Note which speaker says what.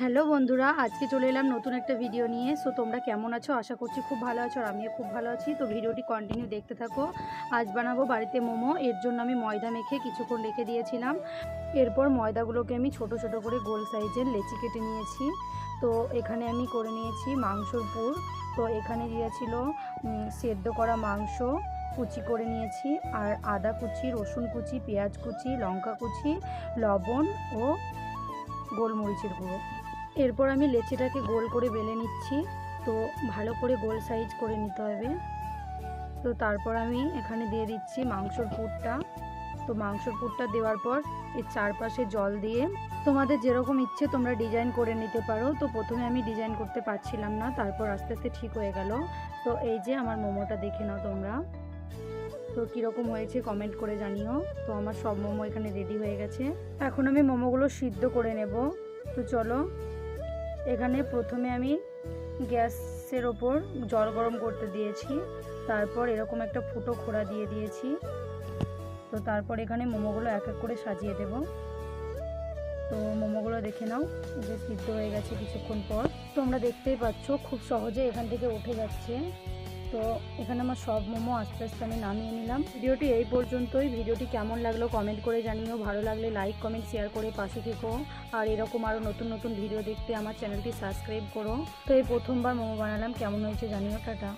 Speaker 1: Hello বন্ধুরা, আজকে চলে এলাম নতুন একটা ভিডিও নিয়ে। সো তোমরা কেমন আছো? আশা করছি খুব ভালো আছো, আর আমিও খুব ভালো আছি। তো ভিডিওটি কন্টিনিউ দেখতে থাকো। আজ বানাবো বাড়িতে মোমো। এর জন্য আমি ময়দা মেখে কিছুক্ষণ রেখে দিয়েছিলাম। এরপর ময়দাগুলোকে আমি ছোট ছোট করে গোল সাইজের লেচি কেটে নিয়েছি। তো এখানে আমি করে নিয়েছি মাংসর পুর। তো এখানে দিয়েছিল সেদ্ধ করা মাংস কুচি করে নিয়েছি, আর আদা কুচি, রসুন কুচি, পেঁয়াজ কুচি, লঙ্কা কুচি, লবণ ও গোলমরিচের গুঁড়ো। এরপর আমি লেচিটাকে গোল করে বেলে নিচ্ছি। তো ভালো করে গোল সাইজ করে নিতে হবে। তো তারপর আমি এখানে দিয়ে দিচ্ছি মাংসর পুরটা। তো মাংসর পুরটা দেওয়ার পর এর চারপাশে জল দিয়ে তোমাদের যেরকম ইচ্ছে তোমরা ডিজাইন করে নিতে পারো। তো প্রথমে আমি ডিজাইন করতে পারছিলাম না, তারপর আস্তে আস্তে ঠিক হয়ে গেল। তো এই যে আমার মোমোটা দেখে নাও তোমরা। তো কীরকম হয়েছে কমেন্ট করে জানিও। তো আমার সব মোমো এখানে রেডি হয়ে গেছে। এখন আমি মোমোগুলো সিদ্ধ করে নেব। তো চলো, এখানে প্রথমে আমি গ্যাসের ওপর জল গরম করতে দিয়েছি। তারপর এরকম একটা ফুটো খোড়া দিয়ে দিয়েছি। তো তারপর এখানে মোমোগুলো এক এক করে সাজিয়ে দেব। তো মোমোগুলো দেখে নাও যে সিদ্ধ হয়ে গেছে কিছুক্ষণ পর। তোমরা দেখতেই পাচ্ছ খুব সহজে এখান থেকে উঠে যাচ্ছে। তো এখানে আমার সব মোমো আস্তে আস্তে আমি নামিয়ে নিলাম। ভিডিওটি এই পর্যন্তই। ভিডিওটি কেমন লাগলো কমেন্ট করে জানিও। ভালো লাগলে লাইক কমেন্ট শেয়ার করে পাশে থেকো। আর এরকম আরও নতুন নতুন ভিডিও দেখতে আমার চ্যানেলটি সাবস্ক্রাইব করো। তো এই প্রথমবার মোমো বানালাম, কেমন হয়েছে জানিও। টাটা।